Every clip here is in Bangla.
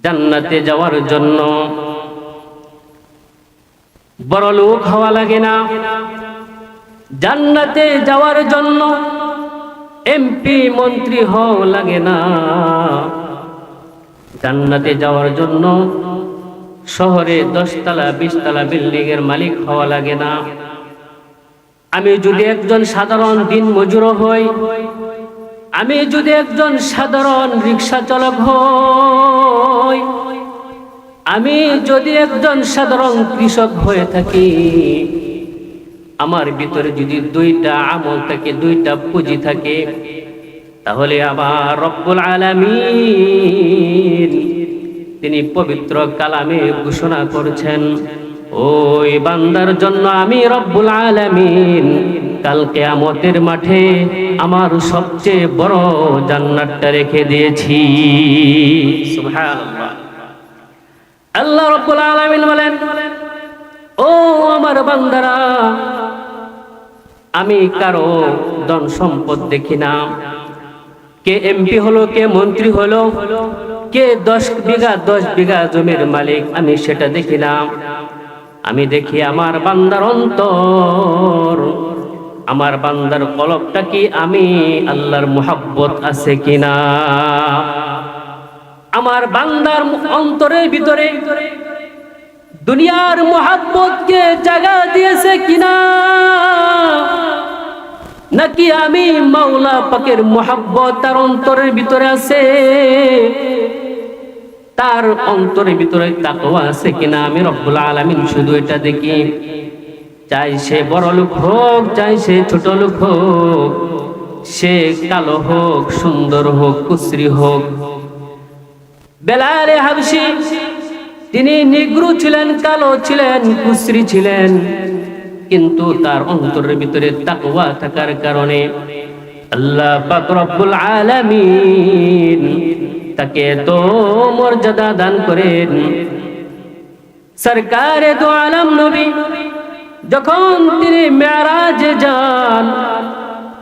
জান্নাতে যাওয়ার জন্য বড় লোক হওয়া লাগে না। জান্নাতে যাওয়ার জন্য এমপি মন্ত্রী হওয়া লাগে না। জান্নাতে যাওয়ার জন্য শহরে 10 তলা 20 তলা বিল্ডিং এর মালিক হওয়া লাগে না। আমি যদি একজন সাধারণ দিনমজুর হই, আমি যদি একজন সাধারণ রিক্সা চালক হই, আমি যদি একজন সাধারণ কৃষক হয়ে থাকি, আমার ভিতরে যদি 2টা আমল থাকে, 2টা পুঁজি থাকে, তাহলে আমার রব্বুল আলামিন তিনি পবিত্র কালামে ঘোষণা করেছেন, ওই বান্দার জন্য আমি রব্বুল আলামিন কাল কিয়ামতের মাঠে আমার সবচেয়ে বড় জান্নাতটা রেখে দিয়েছি। সুবহানাল্লাহ। আল্লাহ রব্বুল আলামিন বলেন, ও আমার বান্দারা, আমি কারো ধন সম্পদ দেখি না। কে এমপি হলো, কে মন্ত্রী হলো, কে 10 বিঘা জমির মালিক, আমি সেটা দেখি না। আমি দেখি আমার বান্দার অন্তর, আমার বান্দার কলবটা কি আমি আল্লাহর মুহাব্বত আছে কিনা, আমার বান্দার অন্তরের ভিতরে দুনিয়ার মুহাব্বতকে জায়গা দিয়েছে কিনা, নাকি আমি মাওলা পাকের মুহাব্বত তার অন্তরের ভিতরে আছে, তার অন্তরের ভিতরে তাকওয়া আছে কিনা। আমি রব্বুল আলামিন শুধু এটা দেখি। চাই সে বড় লোক হোক, চাই সে ছোট লোক হোক, সে কালো হোক, সুন্দর হোক, কুসরি হোক। বেলাল হাবশি তিনি নিগ্রো ছিলেন, কালো ছিলেন, কুসরি ছিলেন, কিন্তু তার অন্তরের ভিতরে তাকওয়া থাকার কারণে আল্লাহ পাক রব্বুল আলামিন তাকে এত মর্যাদা দান করেন। সরকারে দো আলম নবী যখন তিনি মেরাজে যান,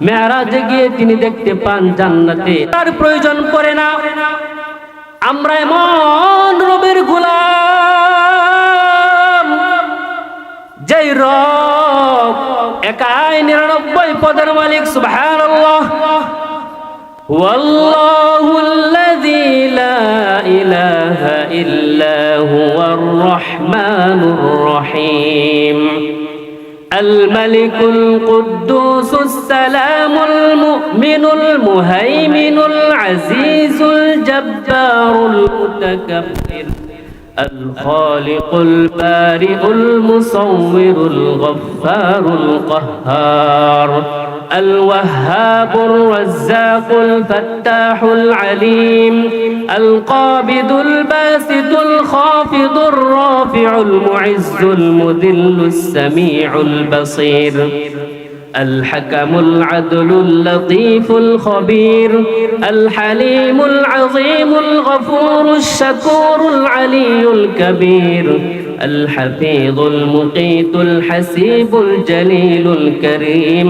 মেরাজে গিয়ে তিনি দেখতে পান জান্নাতে তার প্রয়োজন পড়ে না। আমরা এমন রবের গোলাম, যেই রব একাই 99 পদের মালিক। সুবহানাল্লাহ। ওয়াল্লাহুল্লাযী লা ইলাহা ইল্লা হুয়ার রহমানুর রহিম। الملك القدوس السلام المؤمن المهيمن العزيز الجبار المتكبر الخالق البارئ المصور الغفار القهار الوهاب الرزاق الفتاح العليم القابض الباسط الخافض الرافع المعز المذل السميع البصير الحكم العدل اللطيف الخبير الحليم العظيم الغفور الشكور العلي الكبير الحفيظ المقيت الحسيب الجليل الكريم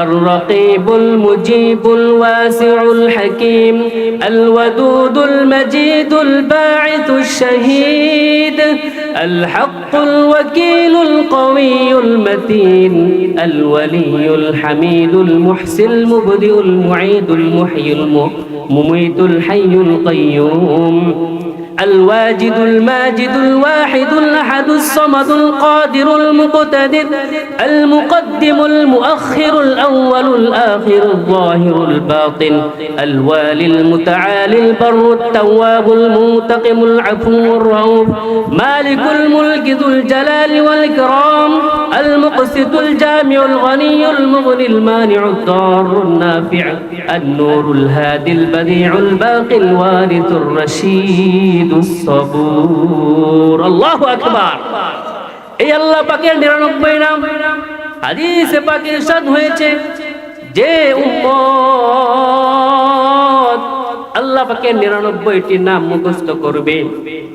الرقيب المجيب الواسع الحكيم الودود المجيد الباعث الشهيد الحق الوكيل القوي المتين الولي الحميد المحسن المبدئ المعيد المحيي المميت الحي القيوم الواجد الماجد الواحد الأحد الصمد القادر المقتدر المقدم المؤخر الأول الآخر الظاهر الباطن الوالي المتعالي البر التواب المنتقم العفو الرؤوف مالك الملك ذو الجلال والإكرام المقسط الجامع الغني المغني المانع الضار النافع النور الهادي البديع الباقي الوارث الرشيد الصبور الله أكبر। এই আল্লাহ পাকের 99 নাম হাদিসে পাকে ইরশাদ হয়েছে, যে উম্মত আল্লাহ পাকের 99টি নাম মুখস্থ করবে,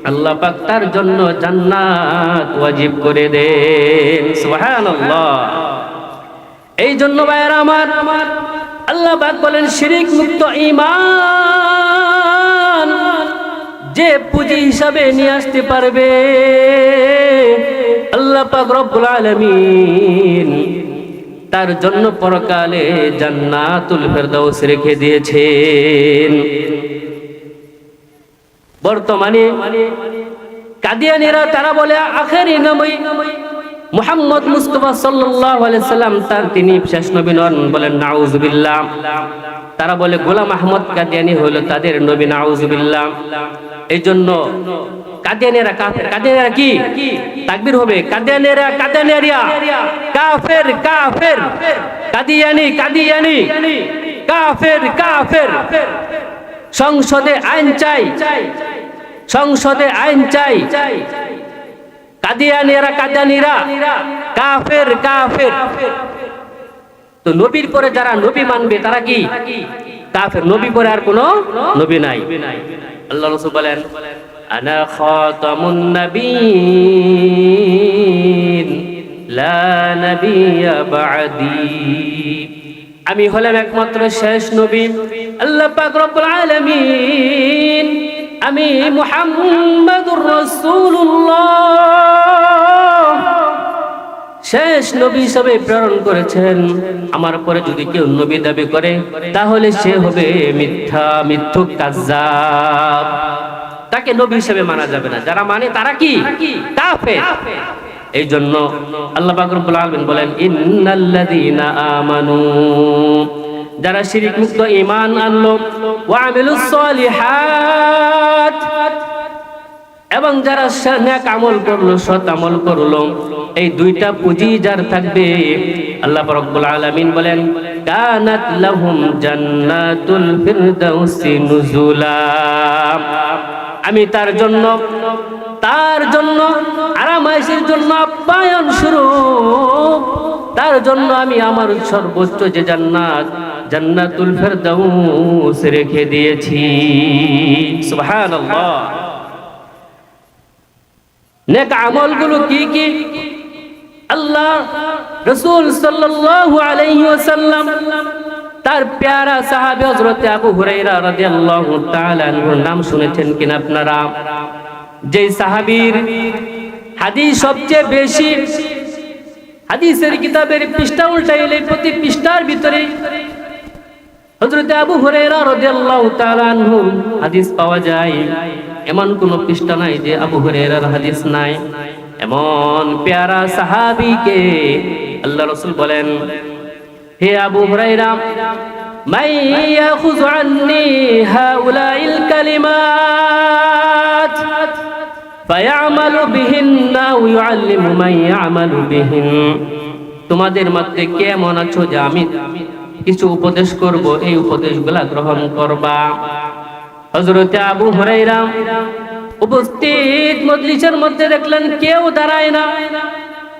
আল্লাহ পাক তার জন্য জান্নাত ওয়াজিব করে দেন। সুবহানাল্লাহ। এই জন্য ভাইরা আমার, আল্লাহ পাক বলেন শিরক মুক্ত ঈমান যে পুঁজি হিসাবে নিয়ে আসতে পারবে আল্লাহ পাক রব্বুল আলামিন তার জন্য পরকালে জান্নাতুল ফেরদাউস রেখে দিয়েছেন। বর্তমানে কাদিয়ানীরা তারা বলে আখেরি নবী মুহাম্মদ মুস্তাফা সাল্লাল্লাহু আলাইহি সাল্লাম তার তিনি শেষ নবী নন, বলেন নাউজুবিল্লাহ। তারা বলে গোলাম আহমদ কাদিয়ানী হলো তাদের নবী, নাউজুবিল্লাহ। এই জন্য কাদিয়ানীরা কাফের। কাদিয়ানীরা কি? তাকবীর হবে। কাদিয়ানীরা কাদিয়ানিয়া কাফের কাফের, কাদিয়ানী কাদিয়ানী কাফের কাফের। সংসদে আইন চাই, সংসদে আইন চাই। কাদিয়ানীরা কাদিয়ানীরা কাফের কাফের। তো নবীর পরে যারা নবী মানবে তারা কি? কাফের। নবী পরে আর কোনো নবী নাই। আল্লাহ রাসূল বলেন আনা খাতামুন নবিয়্যিন লা নাবিয়্যা বা'দি, আমি হলাম একমাত্র শেষ নবী। আল্লাহ পাক রব্বুল আলামিন আমি মুহাম্মাদুর রাসূলুল্লাহ শেষ নবী হিসেবে প্রেরণ করেছেন। আমার পরে যদি কেউ নবী দাবি করে তাহলে সে হবে মিথ্যা, মিথ্যুক, কাযযাব। তাকে নবী হিসেবে মানা যাবে না। যারা মানে তারা কি? কাফের। এই জন্য আল্লাহ পাক রব্বুল আলামিন বলেন ইন্নাল্লাযীনা আমানু, যারা শিরক মুক্ত ঈমান আনলো, ওয়া আমিলুস সলিহাত, এবং যারা নেক আমল করলো, সৎ আমল করলো, এই দুইটা পুঁজি যার থাকবে আল্লাহ রাব্বুল আলামিন বলেন কানাত লাহুম জান্নাতুল ফিরদাউসি নুজুলা, আমি তার জন্য আরামাইশের জন্য আপ্যায়ন স্বরূপ তার জন্য আমি আমার সর্বোচ্চ যে জান্নাত জান্নাতুল ফিরদাউস রেখে দিয়েছি। সুবহানাল্লাহ। নেক আমলগুলো কি কি? আল্লাহ রাসূল সাল্লাল্লাহু আলাইহি ওয়াসাল্লাম তার প্যারা সাহাবী হযরত আবু হুরায়রা রাদিয়াল্লাহু তাআলা আনহুর নাম শুনেছেন কিনা আপনারা? যে সাহাবীর হাদিস সবচেয়ে বেশি, হাদিসের কিতাবের পৃষ্ঠা উল্টাইলে প্রতি পৃষ্ঠার ভিতরে হযরত আবু হুরায়রা রাদিয়াল্লাহু তাআলা আনহু হাদিস পাওয়া যায়। এমন কোন পৃষ্ঠা নাই যে আবু হুরায়রার হাদিস নাই। এমন প্যারা সাহাবীকে আল্লাহ রাসূল বলেন হে আবু হুরায়রা মান ইয়াখুযু আন্নী হাউলাইল কালিমাত ফায়ামালু বিহিন্না ওয়া ইউআল্লিমু মান ইয়ামালু বিহিন, তোমাদের মধ্যে কে এমন আছো যে আমি কিছু উপদেশ করব, এই উপদেশগুলা গ্রহণ করবা। হযরত আবু হুরায়রা উপস্থিত মজলিসের মধ্যে দেখলেন কেউ দাঁড়ায় না,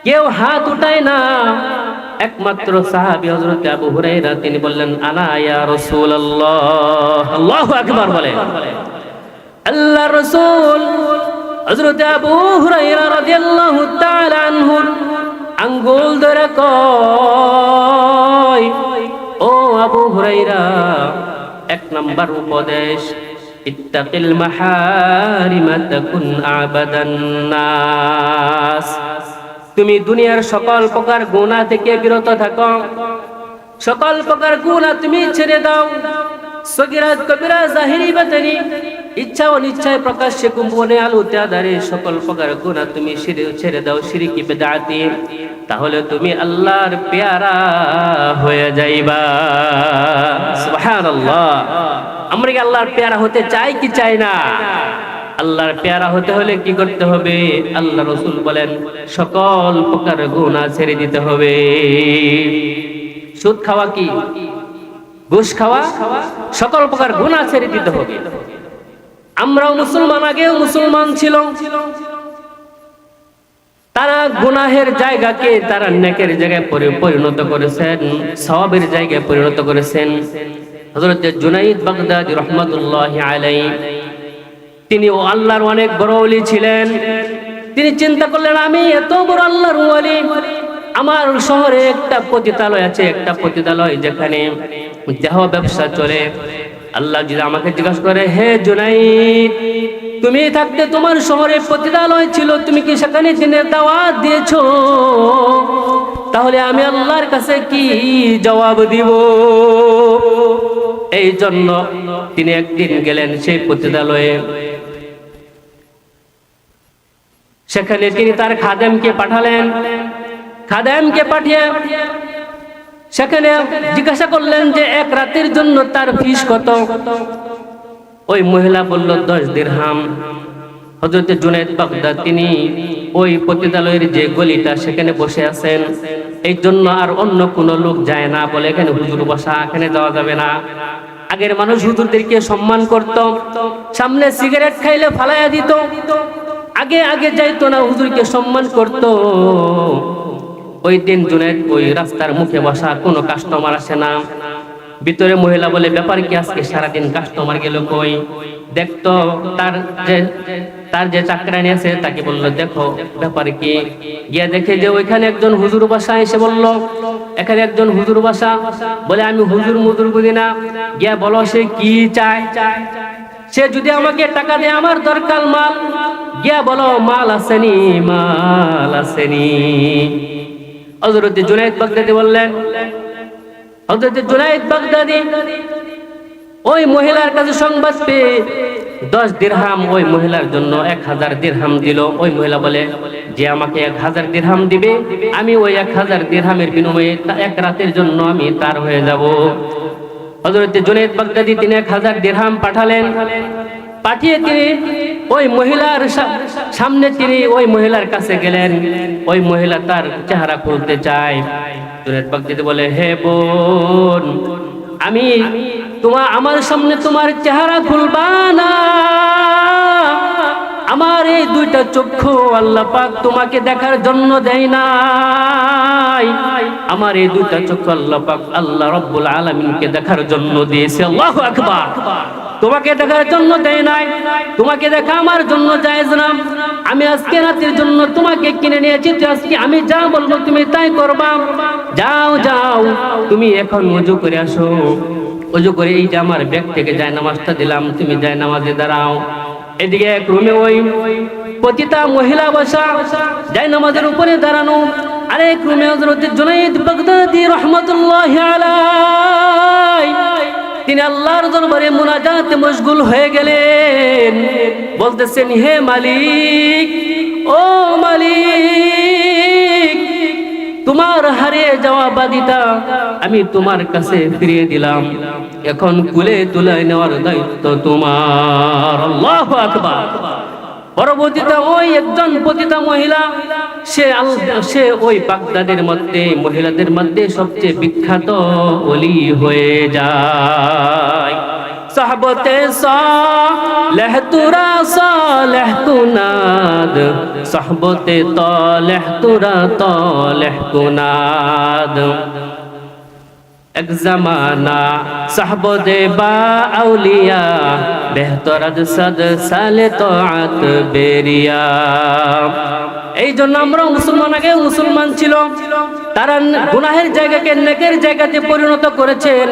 কেউ হাত উঠায় না। একমাত্র সাহাবী হযরত আবু হুরায়রা, তিনি বললেন আনা ইয়া রাসূলুল্লাহ। আল্লাহু আকবার বলেন। আল্লাহর রাসূল হযরত আবু হুরায়রা রাদিয়াল্লাহু তাআলা আনহু আঙ্গুল ধরে কয় ও আবু হুরায়রা, এক নাম্বার উপদেশ ইত্তাকিল মাহারিমা তাকুন আবাদান নাস, তুমি দুনিয়ার সকল প্রকার গুনাহ থেকে বিরত থাকো, সকল প্রকার গুনাহ তুমি ছেড়ে দাও। সগীরাত কবিরা জাহিরি বাতিনি, ইচ্ছা অনিচ্ছায় প্রকাশ্যে গোপনে আলোতে আঁধারে সকল প্রকার গুনাহ তুমি ছেড়ে দাও, শিরকি বিদআতি, তাহলে তুমি আল্লাহর পেয়ারা হয়ে যাইবা। সুবহানাল্লাহ। আমরা কি আল্লাহর পেয়ারা হতে চাই কি চাই না? আল্লাহর পেয়ারা হতে হলে কি করতে হবে? আল্লাহ রাসূল বলেন সকল প্রকার গুনাহ ছেড়ে দিতে হবে। সুদ খাওয়া কি, ঘুষ খাওয়া, সকল প্রকার গুনাহ ছেড়ে দিতে হবে। আমরাও মুসলমান, আগেও মুসলমান ছিল, তারা গুনাহের জায়গাকে তারা নেকের জায়গায় পরিণত করেছেন, সওয়াবের জায়গায় পরিণত করেছেন। হযরত জুনাইদ বাগদাদী রাহমাতুল্লাহি আলাইহি, তিনি ও আল্লাহর অনেক বড় ওলি ছিলেন। তিনি চিন্তা করলেন আমি এত বড় আল্লাহর ওলি, আমার শহরে একটা পতিতালয় আছে, একটা পতিতালয় যেখানে দেহ ব্যবসা চলে, আল্লাহ যদি আমাকে জিজ্ঞাসা করে, হে জুনাইদ, তুমি থাকতে তোমার শহরে পতিতালয় ছিল, তুমি কি সেখানে দিনের দাওয়াত দিয়েছো? তাহলে আমি আল্লাহর কাছে কি জবাব দিব? এই জন্য তিনি একদিন গেলেন সেই পতিতালয়ে। সেখানে তিনি তার খাদেমকে পাঠালেন। খাদেমকে পাঠিয়ে সেখানে জিজ্ঞাসা করলেন যে এক রাতের জন্য তার ফিস কত? ওই মহিলা বলল 10 দিরহাম। হযরত জুনায়েদ বাগদাদী তিনি ওই পতিতালয়ের যে গলিটা সেখানে বসে আছেন, এই জন্য আর অন্য কোনো লোক যায় না, বলে এখানে হুজুর বসা, এখানে যাওয়া যাবে না। আগের মানুষ হুজুরদেরকে সম্মান করত, সামনে সিগারেট খাইলে ফালাইয়া দিত, আগে আগে যাইতো না, হুজুরকে সম্মান করত। ওই দিন জুনায়েদ ওই রাস্তার মুখে বসা, কোনো কাস্টমার আসে না। ভিতরে মহিলা বলে, ব্যাপার কি আজকে সারাদিন কাস্টমার গেল কই? দেখতো তার যে চাকরানি আছে তাকে বলল, দেখো ব্যাপার কি। গিয়া দেখে যে ওইখানে একজন হুজুর বাসা এসে বলল, এখানে একজন হুজুর বাসা। বলে, আমি হুজুর মুজুর বুঝি না। গিয়া বলো সে কি চায়। সে যদি আমাকে টাকা দেয়, আমার দরকার মাল। গিয়া বলো, মাল আসেনি, মাল আসেনি। হযরত জুনায়েদ বাগদাদী বললেন, হযরত জুনায়েদ বাগদাদী ওই মহিলার কাছে সংবাদ পেয়ে 10 দিরহাম ওই মহিলার জন্য 1000 দিরহাম দিল। ওই মহিলা বলে, যে আমাকে 1000 দিরহাম দিবে, আমি ওই 1000 দিরহামের বিনিময়ে এক রাতের জন্য আমি তার হয়ে যাব। হযরত জুনায়েদ বাগদাদী তিনি 1000 দিরহাম পাঠালেন। পাঠিয়ে তিনি ওই মহিলার সামনে তিনি ওই মহিলার কাছে গেলেন। ওই মহিলা তার চেহারা খুলতে চায়। জুনায়েদ বাগদাদী বলে, হে বোন, আমি আমার সামনে তোমার চেহারা খুলবা না। আমার এই দুইটা চক্ষু আল্লাহ পাক তোমাকে দেখার জন্য দেয় নাই। আমার এই দুইটা চক্ষু আল্লাহ পাক আল্লাহ রাব্বুল আলামিনকে দেখার জন্য দিয়েছে। আল্লাহু আকবার। তোমাকে দেখার জন্য দেয় নাই। তোমাকে দেখা আমার জন্য জায়েজ না। আমি আজকে রাতের জন্য তোমাকে কিনে নিয়েছি, আজকে আমি যা বলবো তুমি তাই করবা। যাও যাও, তুমি এখন ওযু করে আসো। ওযু করে এই যে আমার ব্যাগ থেকে জায়নামাজটা দিলাম, তুমি জায়নামাজে দাঁড়াও। এদিকে এক রুমে ওই পতিতা মহিলা বসা, জায়নামাজের উপরে দাঁড়ানো। আরেক রুমে হযরত জুনায়েদ বাগদাদী রাহমাতুল্লাহি আলাইহি তিনি আল্লাহর দরবারে মুনাজাতে মশগুল হয়ে গেলেন। বলতেছেন, হে মালিক, ও মালিক, তোমার হারিয়ে যাওয়া বাদীটা আমি তোমার কাছে ফিরিয়ে দিলাম। এখন কুলে তুলে নেওয়ার দায়িত্ব তোমার। আল্লাহু আকবার। পরবর্তীতে ওই একজন পতিতা মহিলা, সে ওই বাগদাদের মধ্যে মহিলাদের মধ্যে সবচেয়ে বিখ্যাত ওলি হয়ে যায়। সাহবতে সালেহ তুরা সালেহ কুনাদ, সাহবতে তালেহ তুরা তালেহ কুনাদ। এক জামানা সাহবদে বা আউলিয়া, বেহতরাদ সদ সালে তোআত বেরিয়া। এই জন্য আমরা মুসলমান, আগে মুসলমান ছিল, তারা গুনাহের জায়গাকে নেকের জায়গাতে পরিণত করেছেন।